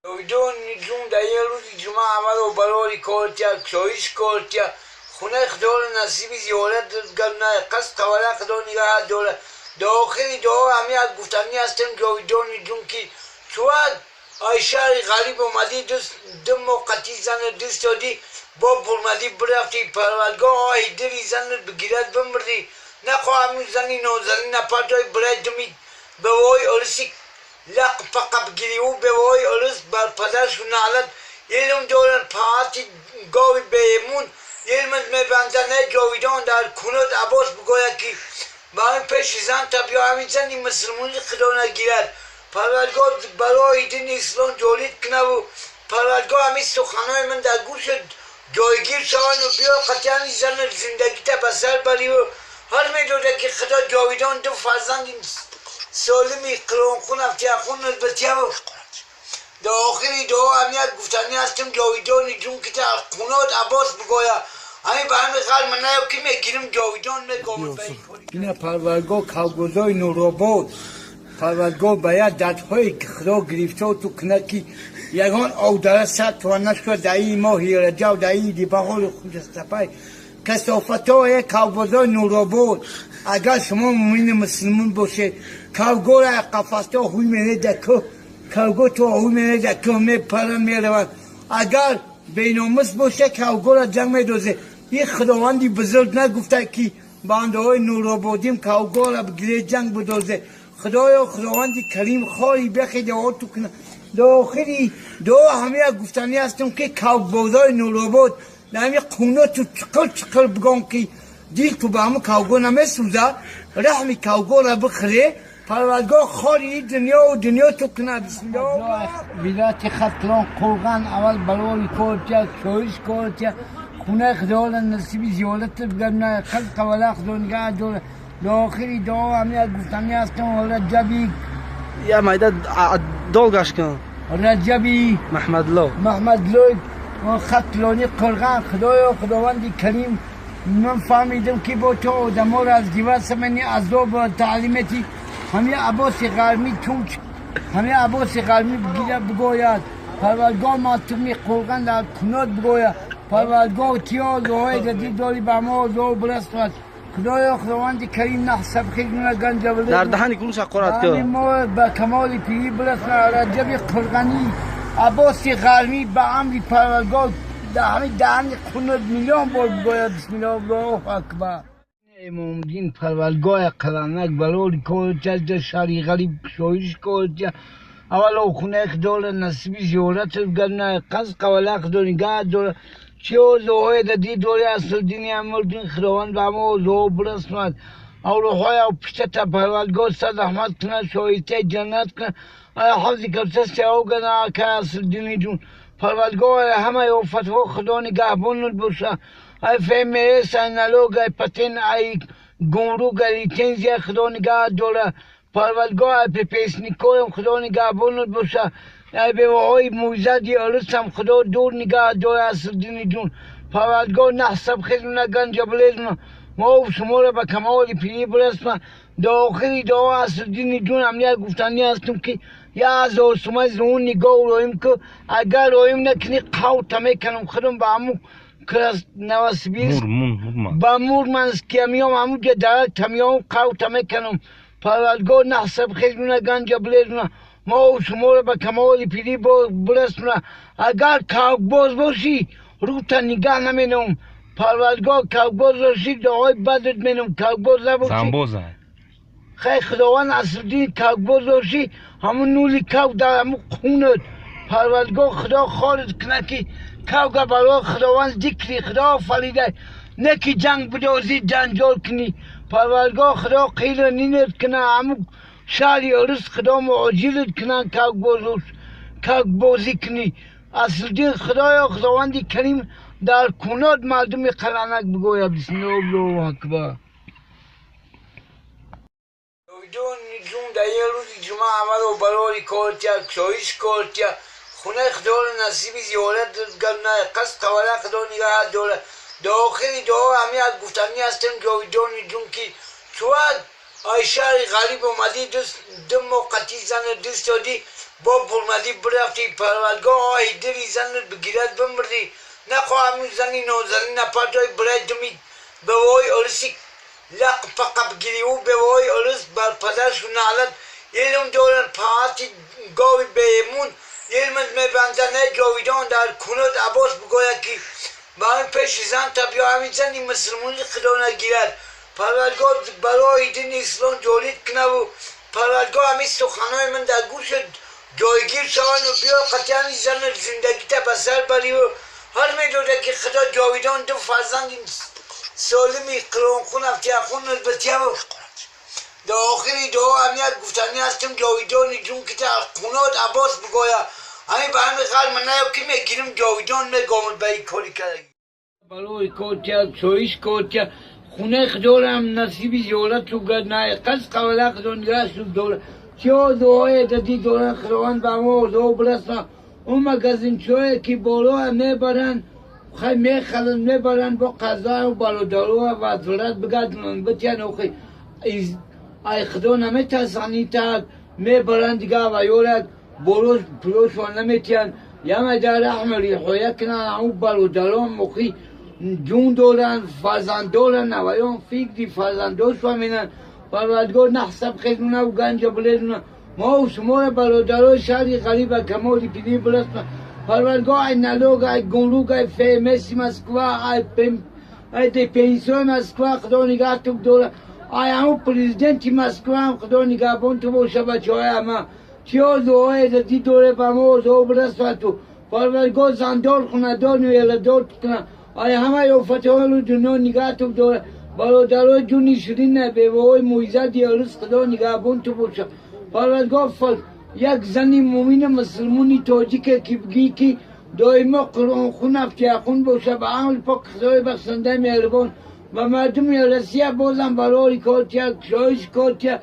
جویدون جون در یه روزی جمعه اول و براری کارتیا کشایش کارتیا خونه خدار نصیبی زیارت گرنه قصد قواله خدار نگاه دوله داخلی دعا همی از گفتنی هستن جویدون جون که چواد آیشار غریب اومدی دم موقتی زن دست دادی با برمدی برفتی پروردگاه آهی دری زن بگیرد بمردی نخواه همون زنی نوزنی نپردای برای دمی به وای ارسی لق فقط بگیری و به وای ارس بر پدرشون نعلت یلم دورن پاهاتی گاوی بیمون یلمت میبندنه جاویدان در کنود عباس بگوید که با همین پیش زن تبیا همین زنی مسلمونی خدا نگیرد پروردگاه برای دین اسلام جالید کنه و پروردگاه همین سخنهای من در گوش جایگیر شوان و بیا قطعا زن زندگی تا بسر بری و هر میدوده که خدا جاویدان دو فرزند سالمی قرآن خون افتیه خون نزبتیه و در آخری دعا همیت گفتنی هستم جاویدان جون که در خونات عباس بگویا همین به همین خال من نیو که میگیرم جاویدان میگویم اینه پروردگاه کلگوزای نوراباد پروردگاه باید دردهایی که خدا گرفته و تو کنکی یگان او داره ست توانش که دایی ما هیرجا و دایی دی بغال خودستپای کسافت های کلگوزای نوراباد اگر شما مومن مسلمون باشه کلگو را قفسته هوی منه دکو کلگو تو هوی منه دکو میپرن میروند اگر بیناموس باشه کلگو را جنگ میدوزه یک خداوندی بزرگ نگفته که بنده های نورابادیم کلگو را بگیره جنگ بدوزه خدایا خداوندی کریم خواهی بخی دعا تو کنه داخلی دعا همه گفتنی هستم که کلگوزای نوراباد نمی خونه تو چقل بگم که دیل تو به همه کلگو نمیسوزه رحمی کلگو را بخره پروردگاه خاری دنیا تو کنه بسم الله ولایت خطلان قرغن اول بلوری کارتیا چویش کارتیا خونه خدا نصیبی زیارت بگرنه خلق قواله خدا نگه داره داخلی دعا همیت گفتنی هستم رجبی یا مایده دولگاش کن رجبی محمد لو خطلانی قرغن خداوندی کریم من فهمیدم که با تو آدم‌ها را از دیوار سمنی عذاب تعلیمتی همه عباس غرمی چونچ همه عباس غرمی بگیره بگوید پروردگاه ماتمی قرغن در کنات بگوید پروردگاه تیا لوهای جدید داری به ما زور برسد خدایا خداوند کریم نحسب خیلی گنج در دهانی کنوش قرآن که ما به کمال پیری برسد رجب قرغنی عباس غرمی به امر پروردگاه در همه دهانی کنات میلیون بار بگوید بسم الله الله اکبر امام دین پروردگاه قرانک برای کارت شهری غریب شویش کارت اول او خونه خدار نصیبی زیارت گرنه قصد قواله خدا نگاه داره چه او زوهای دی دوری اصل دینی امر دین خداوند به ما زو برسند او روحای او پیشت پروردگاه صد رحمت کنه شایسته جنت کنه حفظی کرسست او گناه که اصل دینی جون پروردگاه همه او فتوه خدا نگاه بند باشه ای فهمه سنالوگ ای پتن ای گمرک ای لیتنزی خدا نگاه داره پروردگاه ای پیسنیکویم خدا نگاه بند باشه ای به وهای موزدی ارسم خدا دور نگاه داره اصل دینی جون پروردگاه نحسب خیلی نگن جبلیزم ما شما را به کمال پیری برسم داخلی دعا اصل دینی جون همه گفتنی هستم که یا هزار سمه زون نگاه رویم که اگر رویم نکنی قوت میکنم خودم به همون کلاس نواسبیست با مورمنس که میام همون درک تمیام قوت میکنم پروردگاه نحسب خیلی نگنج بلیزم ما شما را به کمال پیری برسم اگر کوکباز باشی رو تا نگاه نمینم پروردگاه کوکباز باشی دعای بدت مینم کوکباز نباشی خیلی خداوند اصل دین کوکباز باشی همون نولی کوک در همون خونت پروردگاه خدا خالد کنه که کوک برای خداوند ذکری خدا فریده نه که جنگ بدازی جنجال کنی پروردگاه خدا قیل نینت کنه همون شهری ارس خدا معاجلت کنن کوک بازی کنی اصل دین خدایا خداوندی کریم در کنات مردم قرانک بگویا بسم الله اکبر جون جون در یه روزی جمعه اول و براری کارتیا کشایش کارتیا خونه خدار نصیبی زیارت گرنه قصد قواله خدا نگاه داره داخلی دعا همیت گفتنی هستم جاویدان جون که چواد آیشار غریب اومدی دم موقتی زن دست دادی با برمدی برفتی پروردگاه آهی دری زنت بگیرد بمردی نخواهم زنی نوزنی نپاتای برای دمی به وای ارسی لق پقب گیری و به وای ارس بر پدرش و نعلت علم دورن پاعتی گاوی بیمون علمت میبندنه جاویدان در کنود عباس بگوید که با همین پیش زن تبیا همین زنی مسلمونی خدا نگیرد پروردگاه برای دین اسلام جالید کنه و پروردگاه همین سخنهای من در گوش جایگیر شوند و بیا قطعا زن زندگی تا بسر بری و هر میدوده که خدا جاویدان دو فرزند سالمی قرآن خون افتیاخون نزبتیه و در آخری دعا همیت گفتنی هستم جاویدانی جون که تا خونات عباس بگوید همین به همین خال من نیو که میگیرم جاویدان میگامد به این کاری کرد برای کارتیا چویش کارتیا خونه خدارم نصیبی زیارت رو گرد نه قصد قوله خدار نگرست رو دوله چه دعای دادی دوران خداوند به ما دعا برسنا اون مگزین چوه که بالا میبرن خیلی میخلن میبرن با قضا و برادرو و وزارت بگردن بتین اوخی ای خدا نمیترسانی تا میبرن دیگه و یورد بروش پروش و نمیتین یه در رحم ریحویه کنن اون برادران مخی جون دارن فرزند دارن نویان فکری فرزنداش و مینن پروردگار نحسب خیلونه و گنج بلیدونه ما و شما برادرای شهری غریب کمالی پیدی برسنه پروردگار ای نلوگ ای گنلوگ ای فیمسی مسکوا ای دی پینسوی مسکوا خدا نگاه تو دوره ای همون پریزیدنتی مسکوا هم خدا نگاه بون تو باشه بچه های همه چیا دعای دی دوره با ما دعا برسنه تو پروردگار زندار خونه دار نیلدار کنه ای همه یوفتهای رو دنیا نگاه تو دوره برادرای جونی شیرین بیوهای مویزه دیارس خدا نگهبان تو باشه پروردگار یک زنی مومین مسلمونی تاجیک که بگی که دائما قرآن خون افتیاخون باشه به عمل پاک خدای بخشنده مهربان و مردم روسیه بازم برای کارتیا کشایش کارتیا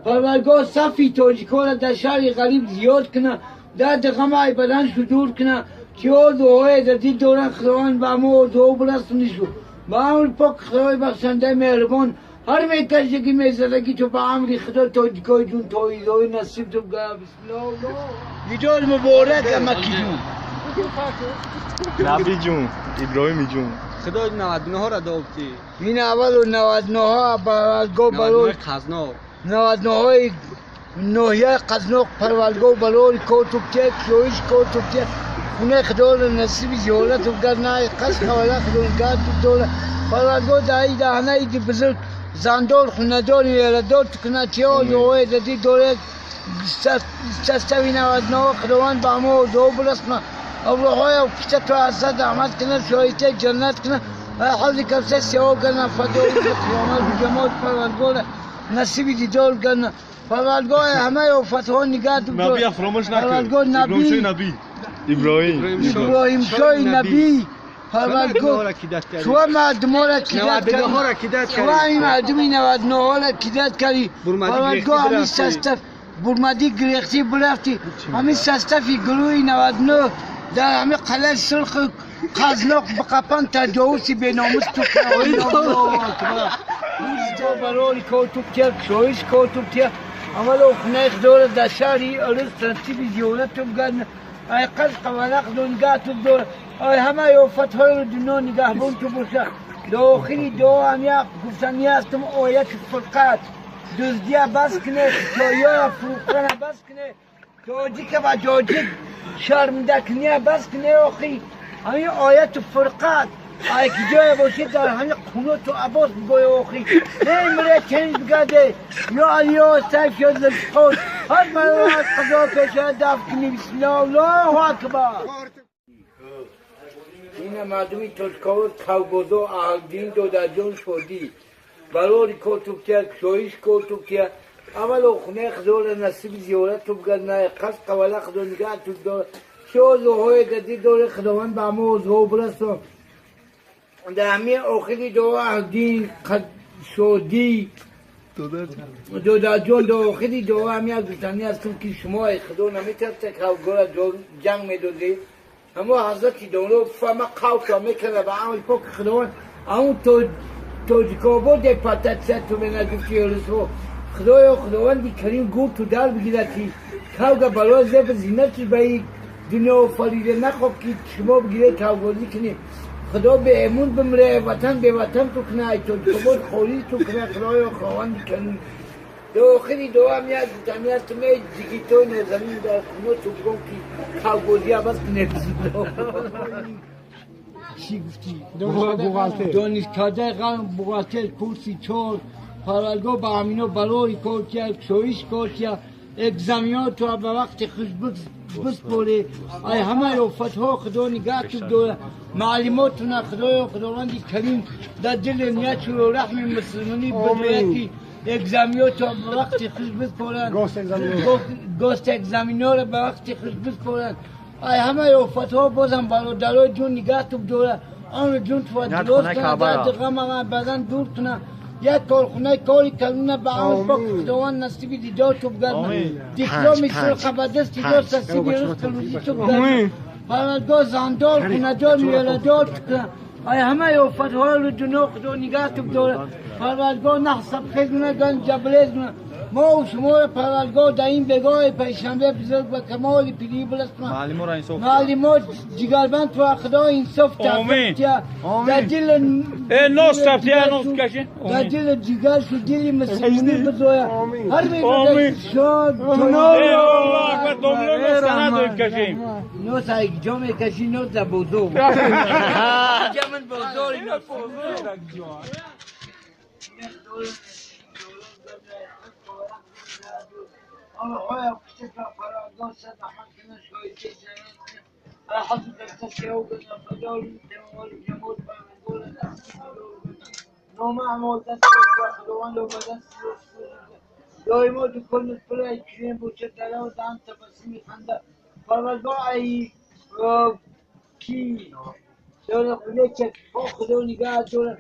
پروردگار صفی تاجیکا را در شهر غریب زیاد کنه در دقم ای بدن صدور کنه چیا دعای دادی دوران خداوند به ما دعا برسونی شو با عمل پاک خدای بخشنده مهربان هر میکشی که میزدگی تو با عمل خدا تاجیکای جون تاییدای نصیب تو بگه بسم الله ایجاد مبارک مکی جون نبی جون ابراهیمی جون خدای 99 ها را داوتی این اول و 99 ها پروردگار برای خزنه 99 های نوحیه قزناق پروردگار برای کارتوبتیه کشایش کارتوبتیه خونه خدا رو نصیب زیارت و گرنه قصد خواه خدا نگاه تو دوله پروردگار دایی دهنه ایدی بزرگ زندار خوندار یردار تو کنه چه ها دعای دادی دوره سستوی 99 خداوند با ما دعا برسنه اولاهای و پیشت تو حضرت احمد کنه شایسته جنت کنه حضر کفسه سیاه کنه فدای قیامت و جماعت پروردگار نصیب دیدار کنه پروردگار همه و فتحان نگاه تو نبی فراموش نکن پروردگار نبی ابراهیم شای نبی پروردگار شما مردم ها را کیدت کردی شما این مردمی 99 ها را کیدت کردی پروردگار همین سستف برمدی گریختی برفتی همین سستفی گروهی 99 در همین قلعه سرخ قزناق بقپن تجاوزی به ناموس تو کنه روز برای کارتوبتیه کشایش کارتوبتیه اول خونه خدار در شهری ارز تنصیبی زیارت تو بگرنه ای قصد قواله خدا نگاه تو دوره ای همه یافتهای رو دنیا نگهبان تو باشه در آخری دعا همیا گفتنی هستم آیت فرقت دزدیه بس کنه تایای فروختن بس کنه تاجیک و جاجیک شرمنده کنیه بس کنه آخری همین آیت فرقت ای که جای باشه در همین قنوت و عباس بگوی آخری نمیره چنج بگرده یا علیا سیف یا زلشخوش هر مرمون از قضا پیشه دفت کنی بسم الله الله اکبر این مردمی تشکاور کوبوزو اهلدین دو در جون شدی برای کارتوبتیه کشایش کارتوبتیه اول خونه خدار نصیب زیارت تو بگرنه قصد قواله خدا نگاه تو داره چه آزوهای دادی داره خداوند به همه آزوها برسون در همه آخری دو اهلدین شدی دو در جون دو آخری دو همه گفتنی هستم که شما خدا نمیترسه که گوره جنگ میدوزی اما حضرت دولو فما قوتا میکنه به عمل پاک خداوند همون توجیکابو ده پتت ست تو به نگفتی رسو خداوندی کریم گو تو در بگیره که کاوگا بالا زب زینتی بایی دنیا فریده نخواب که شما بگیره کاوگازی کنی خدا به امون بمره وطن به وطن تو کنه ای تو کبود خوری تو کنه خدای خواهان کنی داخلی دو هم یاد تمیت می دیگی تو نزمین در کنه تو بگم که کاوگازی عوض کنه چی گفتی؟ دانشکده قلم بغالتر کرسی چور پارالگو با همینو بلوری کورتیا شویش کورتیا اگزامیات تو به وقت خوش بسپوره ای همه رو فتح خدا نگاه تو دوله معلوماتنا خداوندی کریم در دل نیت و رحم مسلمانی بدویه که اگزامیات تو به وقت خوش بسپورن گوست اگزامینو رو به وقت خوش بسپورن ای همه رو فتح بازم بالا دلو جون نگاه تو دوله آن جون تو دلوست کنه در دقیقه بدن دور کنه یک کارخونه کاری کنونه به آن پاک خداوند نصیبی دیدار تو بگردن دیپلومی سرخ بدست دیدار نصیبی روز کلوزی تو بگردن پرمدگاه زندار کندار میلدار کنه ای همه یو فتحال رو دنیا خدا نگاه تو بداره پرمدگاه نحسب خیزونه گن جبلیز ما و شما را پرورگاه در این بگاه پیشنبه بزرگ و کمال پیری بلستم معلمات جگربند تو خدا انصاف تحقیق در دل در دل جگر شو دل مسلمانی بزویا هر میگوید شاد نو سایگ جامعه کشی نو در بوزو جامعه بوزو اینا الله يكتب فرادو صدحان كنا شوية جنات على حسب التسيو قلنا فدول الجمهور بقول نوما عمود دستوش وخلوان لو بدست لو يموت كل الفرع كريم بوشت لو دان تبسمي خندا فرادو اي كي دولة خليتك خدو نقاع دولة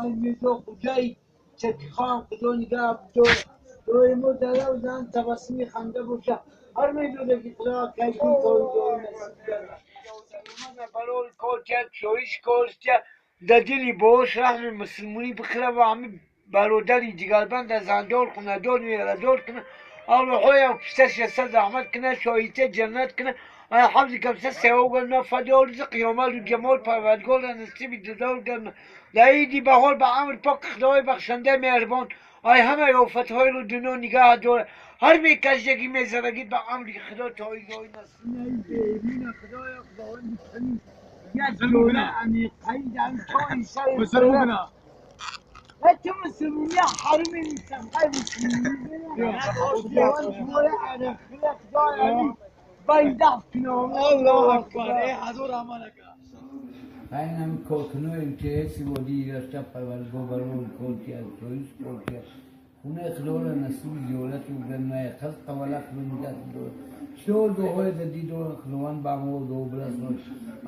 اي ميزو خجاي تتخان خدو نقاع دولة دوی مو دلو زن تبسمی خنده بوشه هر میدونه که خدا کیفی توی دوی نصیب کرده من برای کوچک شویش کوچک در دلی باش رحم مسلمونی بخیره و همه برادری جگربند در زندار کنه دار میره دار کنه اول خوی و پسش یسته زحمت کنه شایسته جنت کنه حفظ کمسه سواب گلنا فدا رزق قیامت و جمال پروردگار نصیب دیدار کنه لعیدی بهار به امر پاک خدای بخشنده مهربان ای همه یو فتحای رو دنیا نگاه داره هر می کشیدگی میزدگی به امری خدا تایی دایی نسیم بیمین خدای خداوندی کنی یک دوله عمیقی در تایی سر بسر بکنه تو مسلمونی حرمی نیستم خیلی مسلمونی خداوند شماره عرقی خدای علی باید دفت کنم الله اکبر ای حضور عمالک اینم کوکنویم که هستی بودی رشته پرورگو برون کلتی از تویش کلتی خونه خلال نصیب زیولت و گرنای خز قوالا خلون جات دور شور دوهای دادی دور خلوان بامو دو برسون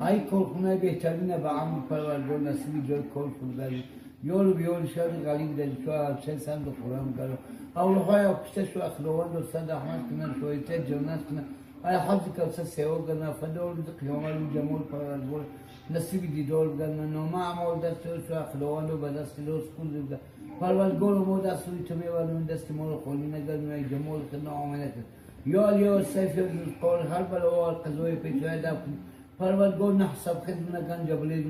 ای کل خونه بهترین با عمل پرورگو نصیب جای کل فلگاری یولو بیول شهر غلیب دادی شو چه سند خورم کرد اولهای اپشته شو خلوان دو صد احمد کنن شویته جنت کنن ای حفظ کلسه سیو گرنا فدور قیامت و جمال پرورگو نصیب دیدار بگن نامه عمال دست شو اخلاوان رو به دست لوس کن بگن پروردگار ما دست روی تو میبرم دست ما رو خالی نگردم ای جمال خدنا آمنه کن یا علیه سیف ابن قول هر بلوار قضای پیچای دب کن پروردگار نحسب خدم نگن جبلیز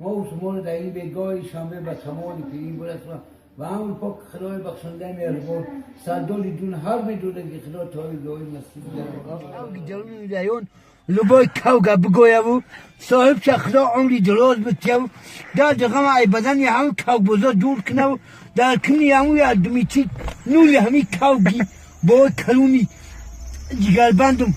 ما و شما رو در این بگاه شنبه به کمال پیری برسونم و همون پاک خدای بخشنده مهربان صدالی دون هر میدونه که خدا تایی گاهی نصیب دارم لبای کوگا بگویو صاحب شخصا عمری دراز بتیو در دقیقه ای بدن یه همون کوگ بزا دور کنو در کنی همون یه دمیتی نوی همی کوگی با کلونی جگر بندم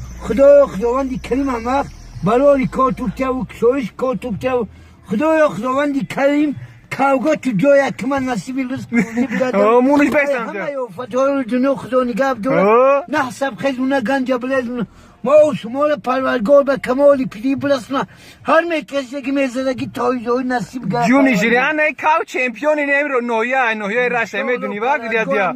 خداوندی کریم هم برای کار توبتیو کشویش کار توبتیو خداوندی کریم کوگا تو جای که من نصیبی رزق بگردم مونش بیستم همه یو فتحال دنو خدا نگاه بداره نحسب خیزونه گنجا بلیزونه ما و شما را پروردگار به کمالی پیری برسونه هر میکسی که میزدگی تایزوی نصیب گرد جونی جریان ای کاو چمپیونی نمیرو نویه رشته میدونی با گرید دیا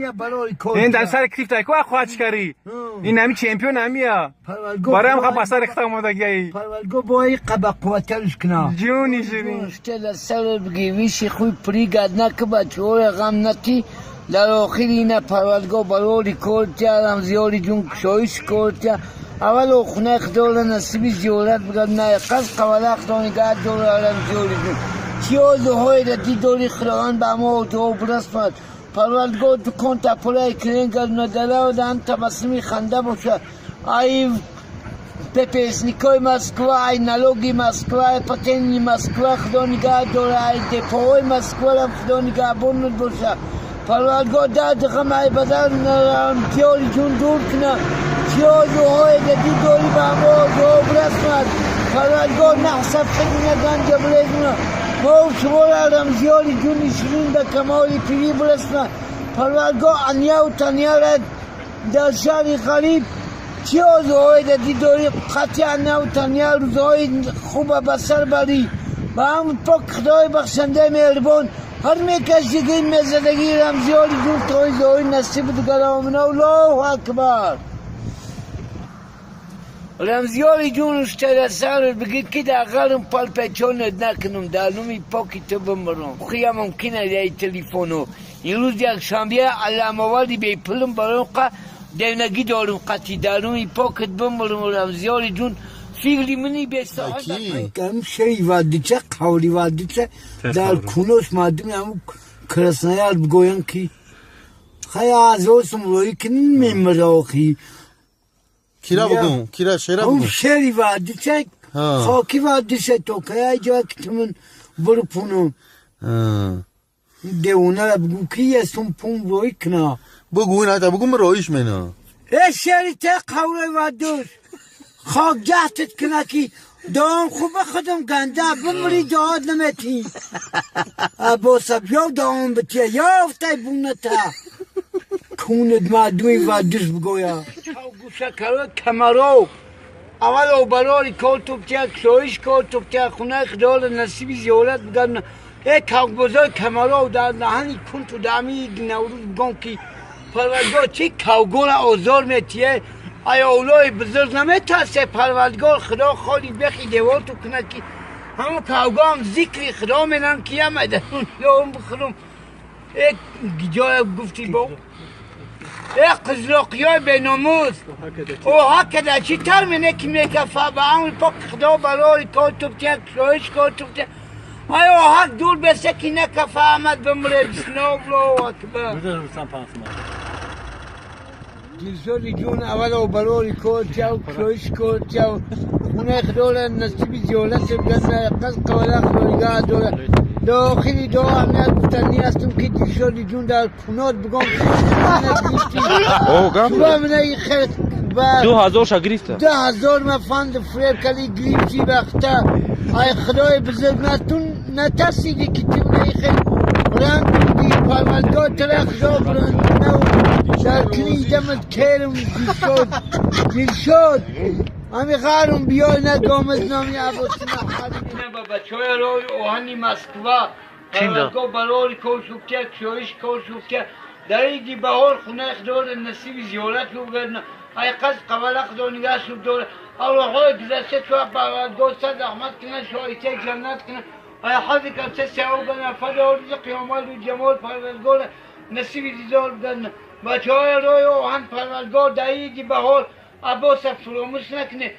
این در سر کلیف تایکو خواهد کری این همی چمپیون همیا برای هم خواه پسر اختار مدگی پروردگار باید قبق قوترش کنه جونی جونی اشته در سر بگی ویشی خوی پری گرد نکه بچه های غم نتی در آخر اینه پروردگار برای کلتیا رمزیاری جون کشایش کلتیا اول او خونه خداوند نصیبی زیارت بگرد نه قصد قبله خدا نگه دور رمزیاری جون چیا دوهای ردی دوری خداوند به ما دو برسمد پروردگار تو کنت پلای کرنگل نداره و دهن تبسمی خنده باشه ای پپسنیکای مسکوا ای نالوگی مسکوا ای پتنی مسکوا خدا نگه دوره ای دپاهای مسکوا هم خدا نگه بوند باشه پروردگار درد غم ای بدن تیاری جون دور کنه چیا دوهای ردی دوری به ما دو برسمد پروردگار نحسب خدمه گنج بلیدونه ما شما را رمزیاری جونی شیرین به کمالی پیری برسنه پروردگار انیا و تنیا را در شهر غریب چی روزهای دیدی داری خطی انیا و تنیا روزهای خوب بسر بری با هم پاک خدای بخشنده مهربان هر میکش دیگه مزدگی رمزیاری جون توی زوی نصیب دیگر آمنه الله اکبر رمزیاری جون اشتر سر بگید که در غرم پال پیچانت نکنم در نومی پاکی تو بمرم خیلی ممکنه ای تلیفونو این روز یک شنبه علم آوردی بی پلم برام که دیونگی دارم قطعی در نومی پاکت بمرم رمزیاری جون فیگلی منی به ساعت کم شی وادی چه قولی وادی چه در کنوش مادمی همو کرسنایال بگوین که خیلی از اوسم روی کنین میمره آخی کیرا بگم کیرا شیرا بگم اون شری وادی چه خاکی وادی چه تو که ای جا که تمن برو پونم دیونه را بگو که یستم پون روی کنا بگو نه تا بگم رویش منه ای شری ته قولی وادوش خاک جهتت کنه که دام خوبه خودم گنده بمری داد نمیتی با سبیو دام بتیه یافته بونه تا کونت مدوی وادوش بگویا گوشه کرو کمرو اول او براری کل توبتیا کشویش کل توبتیا خونه خدال نصیبی زیارت بگرن ای کاک بزرگ کمرو در نهانی کن تو دامی نوروز بگم که پروردگار چی کاوگون آزار میتیه ای اولای بزرگ نمیتاسه پروردگار خدا خالی بخی دیوار تو کنه که همون کاوگام ذکری خدا منن که هم ادنون یارم بخورم ای گیجای گفتی با ای قزلاقی های بیناموز او هکذا چی تر منه که میکفه به همون پاک خدا برای کار توبتیه کشایش کار توبتیه ای او حق دور بسه که نکفه احمد بمره بسم الله اکبر دلشوری جون اول او برای کار چاو کشایش کار چاو خونه خدا نصیبی زیارت بگرده قصد قواله خدا نگاه دوره داخلی دو همه گفتنی هستم که دلشوری جون در کنات بگم شما منه ای خیلی 2000 شا گرفته 2000 ما فاند فریب کلی گریفتی وقتا ای خدای بزرگ نترسیدی که تیمونه ای خیلی برند بودی پروردگار تره خدا برند نو در کنی دمت کرم دل شد همی خارم بیای نگامز نامی عباسینا خریدینه با بچه های روی اوهانی مسکوا پروردگار برای کشوکتیا کشویش کشوکتیا در ایدی بهار خونه خدار نصیبی زیارت رو بگردن ای قصد قبل خدا نگه شد دوره الله های گذشته تو پروردگار صد رحمت کنه شایسته جنت کنه ای حضی کبسه سیاو کنه فدا رزق قیامت و جمال پروردگار نصیبی دیدار بگردن بچه های روی اوهن پروردگار در ایدی بهار عباس فراموش نکنه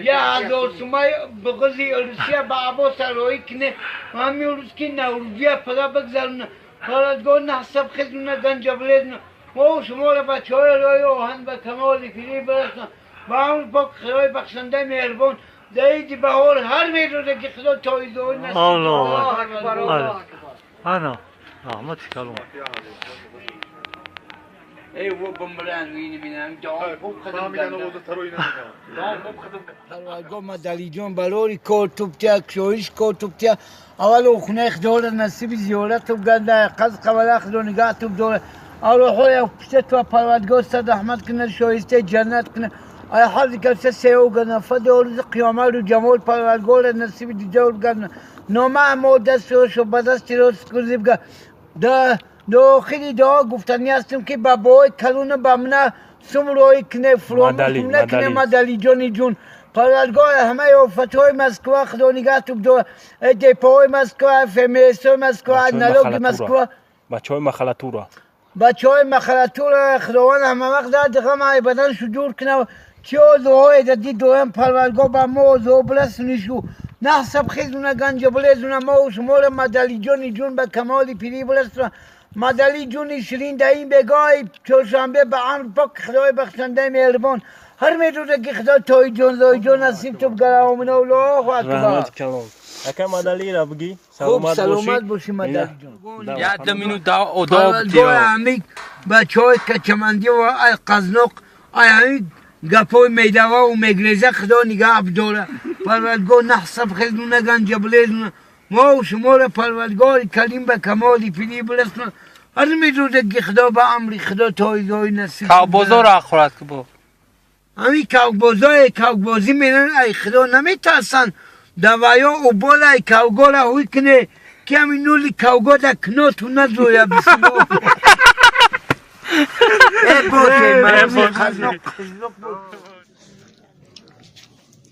یه هزار سومای بغضی روسیه با عباس روی کنه و همین روز که نوروزیه پدا بگذارونه پروردگار نحسب خدمونه گنج بلیدونه ما شما را بچه های روی آهن به کمال پیری برسن با همون پاک خدای بخشنده مهربان در عید بهار هر میروزه که خدا تاییدهای نصیب الله اکبر انا رحمت کلام ای و بمران وینی مینم دعا خوب خدم پروردگار مدلی جان برای کار توبتیا کشویش کار توبتیا اول او خونه خدا نصیب زیارت و گنده قصد قبل خدا نگاه توب دوره اول خوی پشت تو پروردگار صد رحمت کنه شایسته جنت کنه ای حاضر کسی سیو گنه فدا رزق قیامت و جمال پروردگار نصیب دیدار گنه نامه ما دست رو بدست رو سکوزیب گنه داخلی دعا گفتنی هستم که بابای کلونه بمنه سمروی کنه فراموش نکنه مدلی جانی جون پروردگار همه فتوای مسکوا خدا نگه تو بدو دیپای مسکوا فمیسو مسکوا نلوگی مسکوا بچه های مخلطورا بچه های مخلطور خداوند همه وقت در دقم های بدنشو جور کنه چه آزوهای دادی دویم پرورگاه با ما آزو برسونیشو نحسب خیزونه گنج بلیزونه ما و شمال مدلی جون به کمالی پیری برسونه مدلی جونی شیرین دهیم بگاه چهارشنبه به امر پاک خدای بخشنده مهربان هر میدونه که خدا توی جون زای جون نصیب تو بگره آمین الله اکبر رحمت کلام اکا مدلی را بگی خوب سلامت باشی مدلی جون یاد منو دا پرورگاه همی بچه های کچمندی و ای قزنق ای همی گپای میدوا و مگریزه خدا نگاه بداره پرورگاه نحسب خیزونه گنج بلیزونه ما و شما را پروردگار کلیم به کمالی پیری برسونه هر میدونه که خدا به امری خدا تایزای نصیب بازار آخرت که با همی کوبازی میرن ای خدا نمیترسن دوایا و بالا ای کوگا را هوی کنه که همین نولی کوگا در کناتو نزویا بسیم ای باشه مرمی خزنق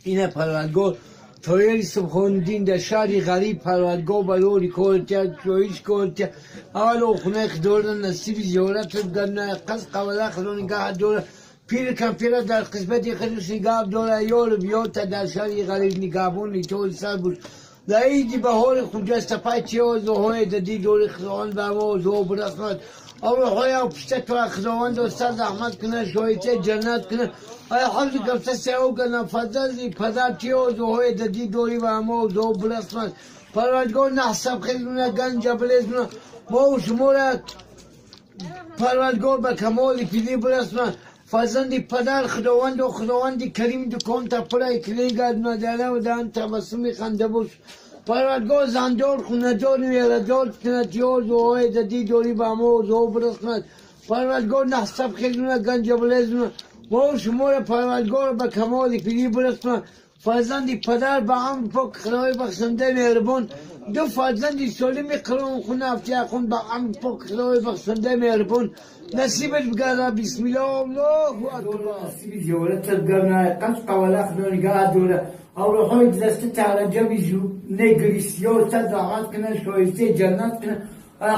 اینه پروردگار تویری سبخوندین در شهری غریب پروردگاه بلوری کولتیا چویش کولتیا اول خونه خدور نصیب زیارت گرنه قصد قوله خدور نگاه دوره پیر کم پیره در قسمت خدوش نگاه دوره یول بیوتا در شهری غریب نگاهبون نیتول سر بود در ایدی به حال خونجست پای چه و زوهای دادی دوری خداوند به ما و زو برسمت اول های او پشت تو خداوند و سر زحمت کنه شویته جنت کنه ای حال کفته سیاو کنه فضلی پدر چی و زوهای دادی دوری به ما و زو برسمت پروردگار نحسب خیلونه گنج بلیزونه ما و شما را پروردگار به کمال پیلی برسمت فرزندی پدر خداوند و خداوندی کریم دکان تا پرای کلیگرد نداره و دان تبسمی خنده باش پروردگار زندار خوندار ویردار کنتیار زوهای دادی دوری با ما و زو برسند پروردگار نحسب خیلونه گنج بلیزونه ما و شما را پروردگار به کمال پیری برسند فرزندی پدر به هم پاک خدای بخشنده مهربان دو فرزندی سالمی قرآن خونه افتیه خون به هم پاک خدای بخشنده مهربان نصیبت بگرده بسم الله الله اکبر نصیب زیارت گرنه قصد قواله خدا نگاه دوره او روحای دسته تعرجه بیجو نگریسی و سد راحت کنه شایسته جنت کنه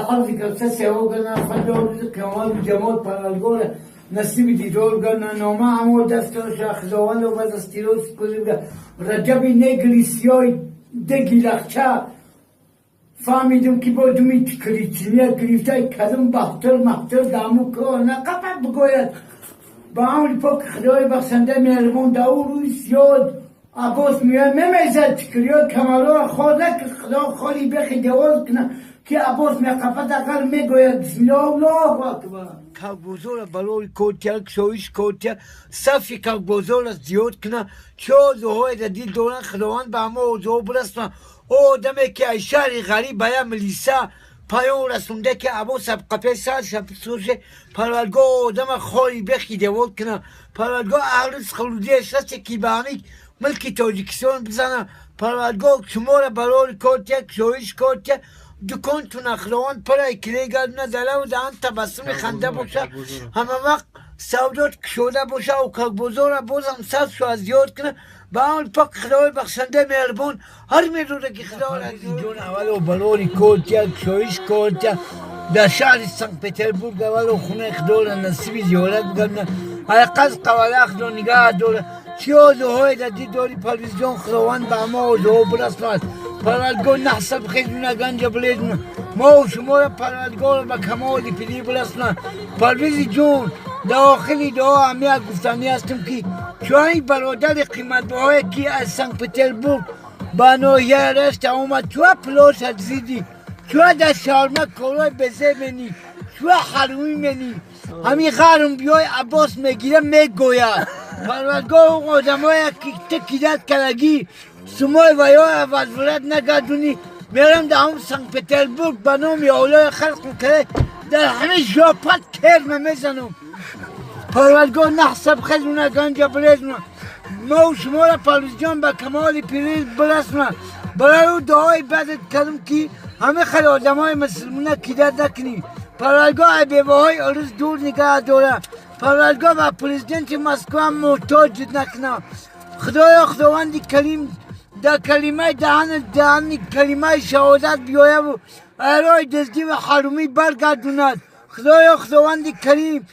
خلقی کفته سیوا کنه فضل و روز کمال جمال پرالگوره نصیب دیدار گرنه نامه همو دسته شخصوان و بدستیروس کنه رجبی نگریسی های دگی لخچه فهمیدم که با دومی کریچینیه گریفتای کدوم بختر دامو که نقبت بگوید با عمل پاک خدای بخشنده مهربان داو روی سیاد عباس میاد ممیزد چکریاد کمالا خواده که خدا خالی بخی دواز کنه که عباس میقفت اقل میگوید بسم الله الله اکبر کوبوزور بلوی کوتیا کشویش کوتیا صفی کوبوزور زیاد کنه چه زوهای دادی دوران خداوند به همه اوزو برسنه او آدمه که ای شهری غریب باید ملیسا پیام رسونده که ابو سبقه سر شپسوشه پرولگاه آدم خالی بخی دواد کنه پرولگاه اهلوز خلودی اشرس کیبانی ملکی تاجیکستان بزنه پرولگاه شما را برای کارتیا کشویش کارتیا دکان تو نخلوان پرای کلی گردنه دله و دهان تبسم خنده باشه همه وقت سودات کشوده باشه و که بزرگ بازم سر شو از یاد کنه با آن پاک خدای بخشنده مهربان هر میدونه که خدا را جون اول و بلوری کولتیا کشویش کولتیا در شهر سنت پتربورگ اول و خونه خدا را نصیب زیارت بگردن حلقه قواله خدا نگاه دوره چی آزوهای دادی داری پلویزیون خداوند به همه آزوها برسند پروردگار نحسب خیزونه گنج بلیدونه ما و شما را پروردگار به کمالی پیلی برسند پرویزی جون داخلی دعا همیه گفتنی هستم که چوهی برادر قیمت بهای که از سنت پتربورگ با نویه رشت اومد چوه پلاس از زیدی چوه در شارمه کارای بزه منی چوه حرومی منی همی غرم بیای عباس میگیره میگوید پروردگار اون آدم های که تکیدت کرگی سمای و یا اول ولد نگردونی میرم در همون سنت پتربورگ به نام اولای خلق میکره در همه ژاپت کرمه میزنم پروردگار نحسب خیزونه گنج بلیزونه ما و شما را پلوزیون به کمال پیری برسونه برای او دعای بدت کردم که همه خیلی آدم های مسلمونه کیدت نکنی پروردگار بیوه های عرض دور نگه دوره پروردگار و پرزیدنت مسکو هم محتاج نکنه خداوندی کریم در کلمه دهن کلمه شهادت بیایه و ارای دزدی و حرومی برگردوند. خدایا خداوند کریم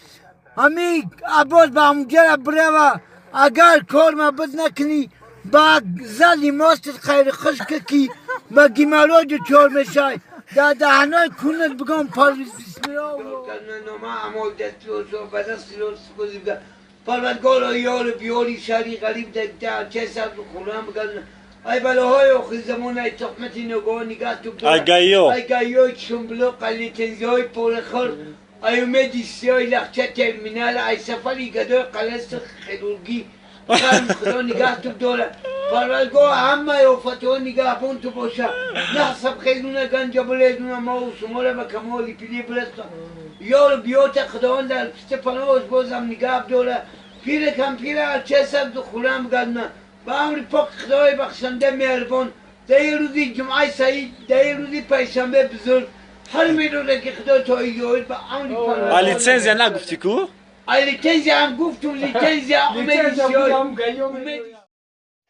همی عباس به همگر بره و اگر کار مبد نکنی با زلی ماست خیر خشک کی با گیمالو دچار میشای در دهنای کونت بگم پرویز بسم الله پروردگار یار بیاری شری غریب در چه سر خورم بگردن ای بلاهای آخر زمان ای تقمت نگاه نگاه تو ای گیو چنبلو قلی تنزیهای پرخور ای اومدی سیای لخچه ترمینال ای سفری گدای قلست خیلورگی خدا نگاه تو داره پروردگار همه فتوه نگاه بون تو باشه نحسب خیلونه گنجا بلیدونه ما و شما را به کمالی پیلی برستن یار بیوت خداوند در پست پناهش بازم نگاه داره پیر کم پیر هرچه سب دو خورم گردنه با امر پاک خدای بخشنده مهربان در روزی جمعه سعید در روزی پنجشنبه بزرگ هر میدونه که خدا تا ایجاد با امر پناه لیسنزیا نگفتی کو؟ لیسنزیا هم گفتم لیسنزیا اومدی سیای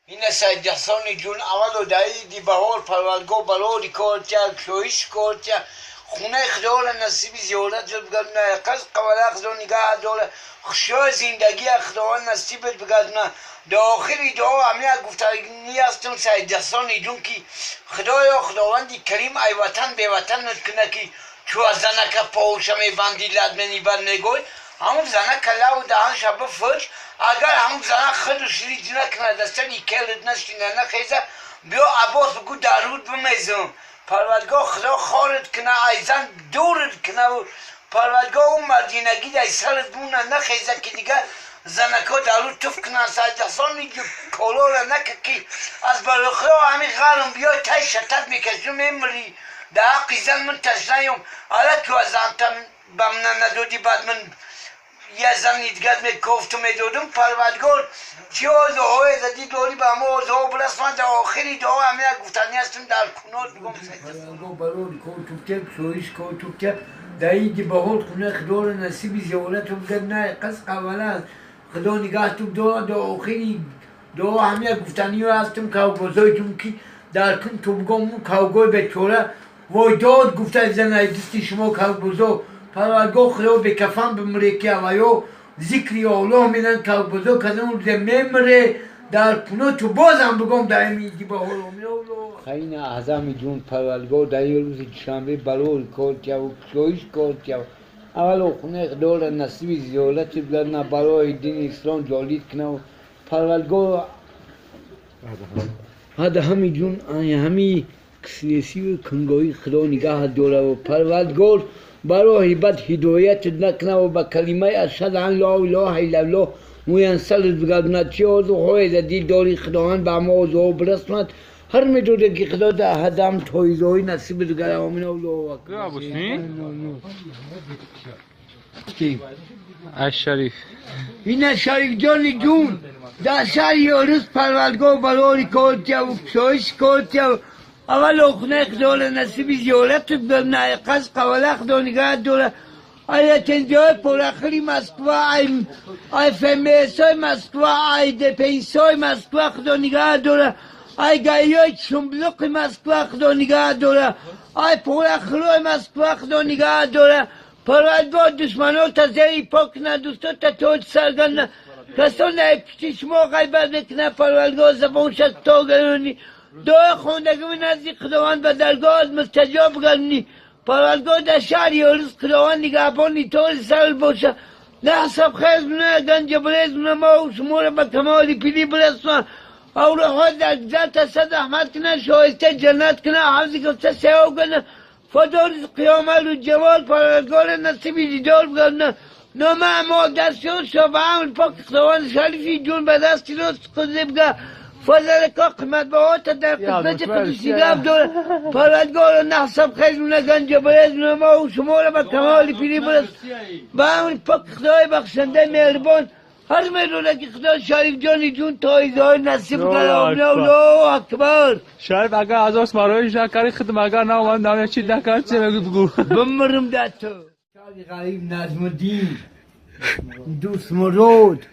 این سید جحسان جون اول و دایی دی بهار پروردگار بلاری کارتیا کشویش کارتیا خونه خدا را نصیب زیارت جد بگردنه قصد قبله خدا نگاه دوله خشای زندگی خدا نصیبت بگردنه داخلی دعا همه گفتنی هستم سید جحسان جون کی خدایا خداوندی کریم ای وطن به وطن نکنه کی چو از زنک پاوشم ای بندی لدمنی بر نگوی همون زنک لو دهن شبه فرش اگر همون زنک خود شرید نکنه دستنی کلت نشینه نخیزه بیا عباس بگو درود بمیزم پروردگار خدا خارت کنه ای زن دورت کنه و پروردگار اون مردینگی در سرت بونه نخیزه که دیگه زنکا درود تف کنن سید جحسان اینجا کلا را نکه که از بلخه همی غرم بیا تای شتت میکشم میمری در حقی زن من تشنیم حالا تو از زنتم بمنه ندودی بعد من یه زن دیگر میکفت و میدودم پروردگار چی آزوهای زدی دوری به همه آزوها برسوان در آخری دعا همه گفتنی هستم در کنات بگم پروردگار برای کار توکته کسویش کار توکته دایی دی بهار خونه خدا را نصیب زیارت رو بگرد نه قصد قوله خدا نگاه تو دعا در آخری دعا همه گفتنی هستم که بازایتون که در کن تو بگم اون کوگوی بچوره وای داد گفته زنه دستی شما که بزرگ پروردگار خدا به کفن بمره که و یا ذکری الله میدن که بزرگ کدن رو میمره در پونه تو بازم بگم دائمی دی بهار خیلی اعظم جون پروردگار در یه روز شنبه بلور کارتیا و کشویش کارتیا اول خونه خدا را نصیب زیارت بگردنه برای دین اسلام جالید کنه و پروردگار هده همی جون همی کسیسی و کنگاهی خدا نگاه داره و پروردگار برای هیبت هدایت نکنه و با کلمه اشهد ان لا اله الا الله موینسل بگردنه چی آزوهای زدی داری خداوند به همه آزوها برسند هر میدونه که خدا در هدم تایزهای نصیب دگره آمین الله اکبر الشریف این شریف جان جون در شهر یارس پروردگار برای کارتیا و کشویش کارتیا اول خونه خدا نصیب زیارت بگردنه قصد قوله خدا نگاه دوله ای تنزیهای پرخری مسکوه ای فمیسای مسکوه ای دپیسای مسکوه خدا نگاه دوله ای گیای چنبلق مسکوه خدا نگاه دوله ای پرخروی مسکوه خدا نگاه دوله پروردگار دشمنات تا زیر پاک نه دوستا تا توج سرگن کسان نپیشی شما غیبت نکنه پروردگار زبان شکتا گرونی دعای خوندگی نزدیک خداوند به درگاه مستجاب گردنی پروردگار در شهر یارس خداوند نگهبانی طور سر باشه نحسب خیز بونه گنج بریز بونه ما و شما را به کمالی پیلی برسونه او روحات در ذات صد احمد کنه شایسته جنت کنه حفظی گفته سیاه کنه فدار قیامت و جوال پروردگار نصیبی دیدار بگردنه نامه اما دستیان شابه عمل پاک خداوند شریفی جون به دستی راست خودی بگه فضل که قیمت باهات در قسمت قدسی گفت داره پروردگار نحسب خیزونه گنج بریزونه ما و شما را به کمال پیری برس به همون پاک خدای بخشنده مهربان هر میدونه که خدا شریف جانی جون تایزهای نصیب کنه الله اکبر شریف اگر از آس مرایش نکردی خدم اگر نامد نامه چی نکرد چه بگو بمرم در تو شاری غریب نظم الدین دوست مرود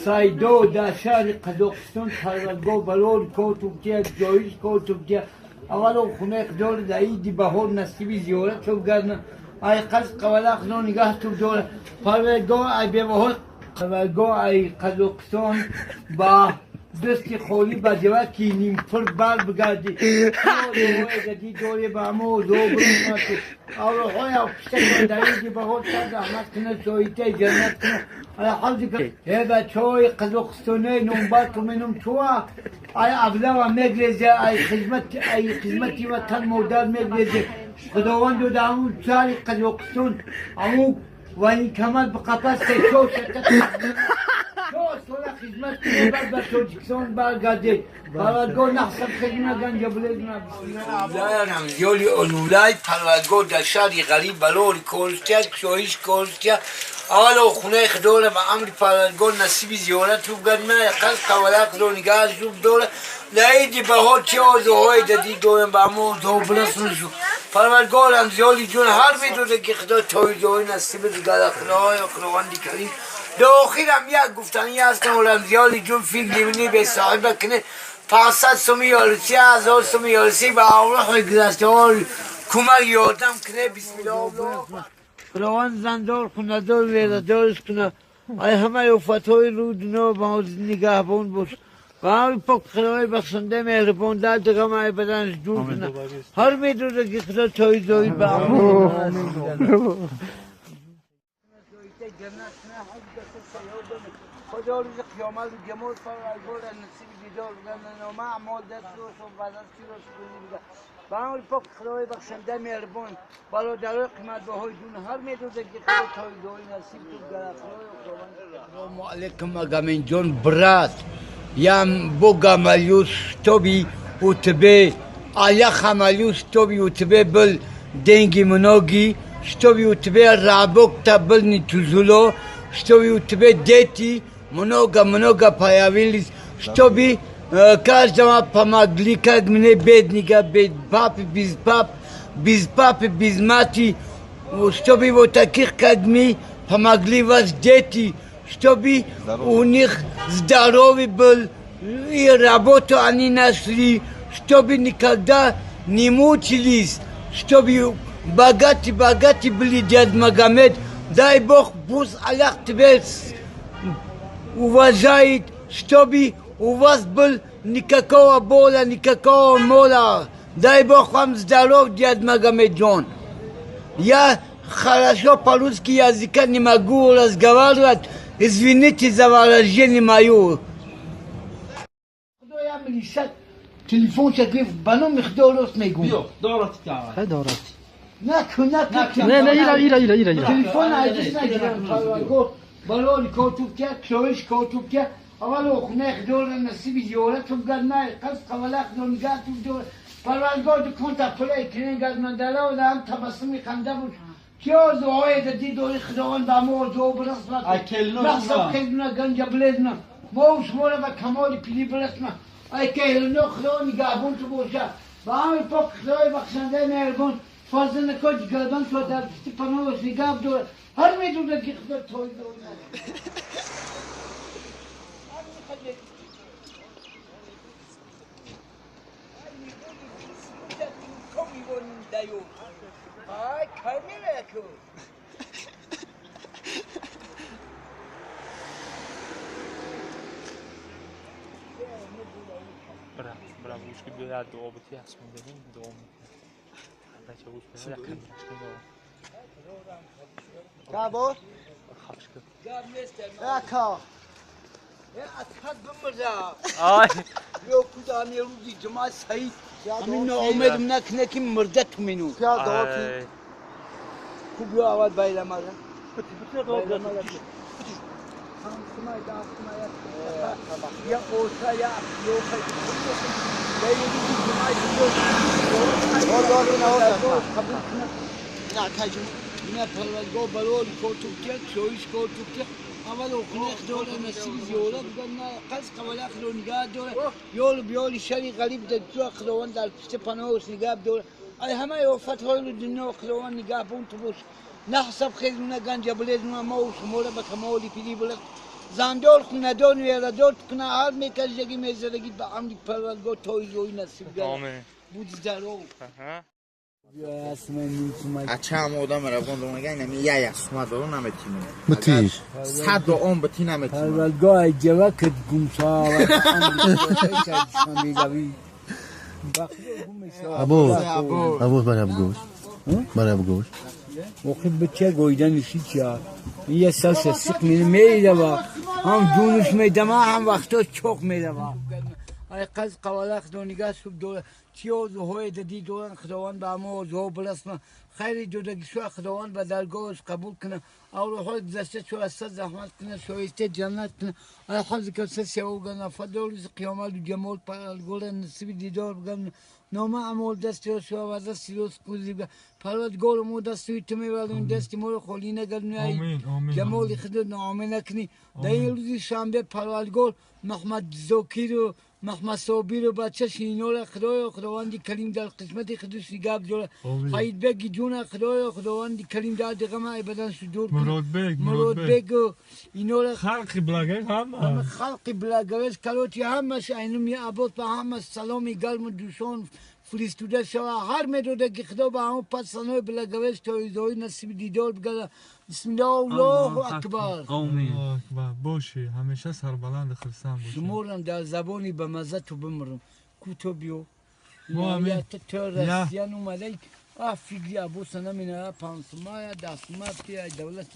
سایدو در شهر قزاقستان پروردگار برای کوتوکتیا جایش کوتوکتیا اول خونه خدار دایی بهار نصیبی زیارت رو گردن ای قز قولا خدا نگاه تو داره پروردگار ای بهار پروردگار ای قزاقستان با دستی خولی با جوکی نیم پر بر بگردی دوری دوری با مو دو برماتی اولهای افشته دایی بهار کرد احمد کنه سویته جنت کنه الحمد لله ای بچه‌های قزاقستانی نوبت منم توه ای ابله میگریزه ای خدمتی وطن مادر میگریزه خداوند و دامون چهار قزاقستان امو و این کمال به قفس شو شکت شو سولا خدمت کنه بعد به تاجیکستان برگرده پروردگار نحسب خدمت گنج بلیدنا دارم یولی اولای پروردگار در شهری غریب بلوری کولستیا شویش کولستیا اول خونه خدوله با امر پروردگار نصیب زیارت رو گرمه قصد قولا خدو نگاه شد دوله لایدی بهار چه آزوهای دادی دورم با امو دو بلسون شد پروردگار هم زیالی جون هر میدونه که خدا توی جوی نصیب دیگر خدای خداوندی کریم داخل هم یک گفتنی هستن ولم زیالی جون فکر لیمونی به صاحبه کنه 500 سومی یارسی 1000 سومی یارسی با آوره گذشته ها کمک یادم کنه بسم الله خداوند زندار خوندار ویردارش کنه ای همه وفتهای رو دنیا با نگهبان باش و همه پاک خدای بخشنده مهربان در دقم ای بدنش دور کنه هر میدونه که خدا تایی دایی به امون خدا روز قیامت و جمال پروردگار نصیب دیدار بدن و ما اعمال دست روش و بدن چیروش کنید با همون پاک خدای بخشنده مهربان برادرای قیمت بهای جون هر میدونه که خدا تایی دایی نصیب تو گرد سلام علیکم اگمین جون برات یم بو گمالیوس توبی و تبه آیا خمالیوس توبی و تبه بل دنگی منوگی شتوبی و تبه رابوک تا بل نیتوزولو شتوبی و تبه دیتی منوگا پایاویلیس شتوبی каждого помогли, как мне бедника, папы, без папы, без мати, чтобы вот таких, как мы, помогли вас дети, чтобы у них здоровый был, и работу они нашли, чтобы никогда не мучились, чтобы богатые были, дед Магомед, дай Бог, пусть Аллах тебя уважает, чтобы у вас был никакого боля, никакого мола. Дай Бог вам здоров, дед Магомед Джон. Я хорошо по-русски языка не могу разговаривать. Извините за выражение мое. تلفن شکیف بانو مخدارست میگم بیا دارت کار دارت نکن نه ایرا تلفن عزیز نگیرم پروردگار برای کوتوکیا کشویش کوتوکیا اول خونه خدار نصیب زیارت رو گرد نه قصد قوله خدار نگاه تو دور پروردگار دکون تا پلای کنین گرد من دله و هم تبسمی خنده بود که آزوهای دادی دوری خداوند امو جو برسمت نحسب خیدنا گنج بلیدنا ما شما را به کمال پیلی برسمت ای که هلنو خدا نگهبان تو باشه و همه پاک خدای بخشنده مهربان فضل نکاج گردان تو در پستی پناه و نگاه دور هر میدونه که خدا توی دور Ay kamera ko. برا وش که بیاد دو آبتی هست من بدیم دو بچه وش بیاد کن کابو خفش کن یا کا یا اسحاد بمرزا آی یو کدامی روزی جماعت سعید همین ناامدم نکنه که مردت منو خوب یا اول بایلا مالا بایلا مالا یا اوسا یا یو خیلی یا یه روزی جماعت نه پروردگار برای کوتوکیا کشویش کوتوکیا اول خونه خدای نصیب زیارت گرد قصد قوله خدا نگاه دوره یول بیول شری غریب در تو خداوند در پشت پناهش نگاه دوره ای همه وفتهای رو دنیا خداوند نگاه بون تو باش نحسب خیرونه گنج بلیدونه ما و شما را به کمالی پیری بلد زندار خونه دار ویرا دار کنه هر میکشگی میزدگی به عمری پروردگار تویزوی نصیب گرد آمین بود درو یا اسمه نیمچه Acha modam rabon do maga nami ya ya suma do nametime. بتیش 110 beti nametime. پروردگار جوا کد گمسا و میگوی عبوس برای بگوش برای بگوش وقتی بچه گویدن چیا یه ساس سیق میده و هم جونش میده هم وقتا چوک میده و ای قز قواله خدانیگه سب دوله چیو زهوی دادی دولن خداوند به همه زهو بلسمه خیلی جدگی شو خداوند به درگاهش قبول کنه او روحای گذشته شو اسد زحمت کنه شایسته جنت کنه ای حفظ کسه سیو گنه فدر روز قیامت و جمال پرالگول نصیب دیدار بگن نامه عمال دستی رو شو و دستی رو سکوزی بگن پرالگول مو دستی تمی ولون دستی مو رو خالی نگرنی ای جمال خدا نامه نکنی در این روزی شنبه پرالگول محمد زوکی رو محمد صابی رو بچه‌ش اینا رو خداوندی کریم در قسمت خودش نگاه داره خواهید بگی جون خداوندی کریم در دقیقه ای بدن صدور مراد بگ اینا رو خلقی بلاگه همه خلقی بلاگرش کلوتی همش اینمی عباس به همه سلامی گرم و دوشان فرستوده شوه هر میدوده که خدا به همه پس سنوی بلاگرش تویزوی نصیب دیدار بگره بسم الله الله اکبر آمین باشی همیشه سربلند خرسان باشی شمارم در زبانی به مزه تو بمرم کوتو بیو آمین. یا تو رسیان اومده فکری ابو سنمینه پانسمای دستمای پی دولت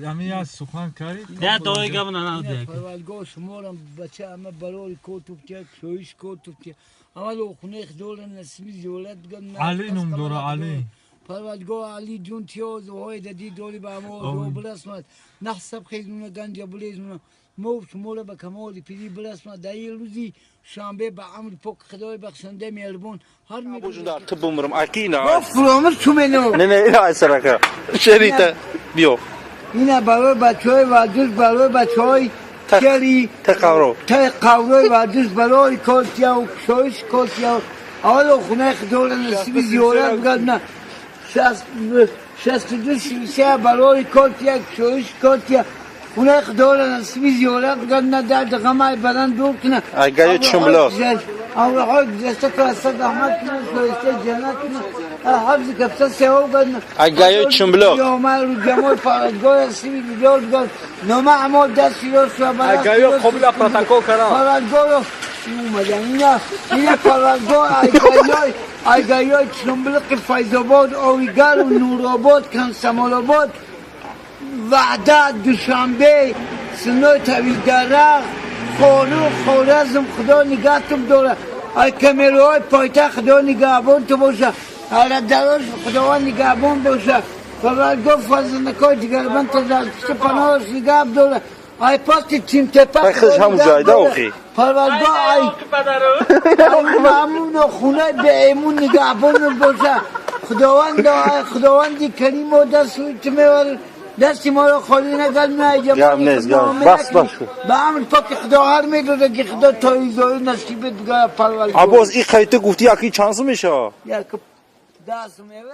یمی از سخن کاری نه توی گم نه نه پروردگار شمارم بچه همه برای کوتوب که شویش کوتوب که اما لو خونه خدول نسبی زولت بگم علی نم دوره علی پروردگار علی جون تیاز و های دادی دوری به همه دو برسمت نحسب خیزمونه گنج بلیزمونه موب شموله به کمالی پیری برسمت در این روزی شنبه به عمر پاک خدای بخشنده مهربان هر Abucu da artı bumurum akina. فرامر تو منو Ne ne ila saraka. Şerite bio. اینه برای بچه های ورزش برای بچه های کری Tekavro. قوره ورزش برای کاتیا و شویش کاتیا اول خونه خدول نصیب زیارت بگردن 62 شیشه برای کاتیا شویش کاتیا خونه خدول نصیب زیارت بگردن در دقمه بدن دور کنه Agayı çumla. او های گذشته که اصد احمد کنه شویسته جنت کنه حفظ کفته سیو بدن Agayı çumla. یامل رو جمال پرادگاه سیوی دیدار بگرد نامه عمال دستی رو شو برد Agayı قبل پروتکل کردم پرادگاه رو اومدن اینه پرادگاه ایگایای چنبلق فیضاباد آویگر و نوراباد کنسمالاباد وعده دوشنبه سنوی طویل درخ خانو خورزم خدا نگهتم دوره ای کمیروهای پایته خدا نگهبان تو باشه هر دراش خداوند نگهبان باشه پروردگار فضلنکای دیگربان تا در پشت پناهش نگه دوره ای پاست چیم تپه Ay kız ham jayda oxi. پروردگار ای مامون خونه به ایمون نگهبان باشه خداوندی کریم و دستوی تمیور دستی ما رو خالی نگل میگه Gel nez gel. Bas bas. به همین پاک خدا هر میدونه که خدا تویزوی نصیبت بگه پروردگار Aboz ilk kayıtta gufti akı çansı mı şa? یا که دست میوه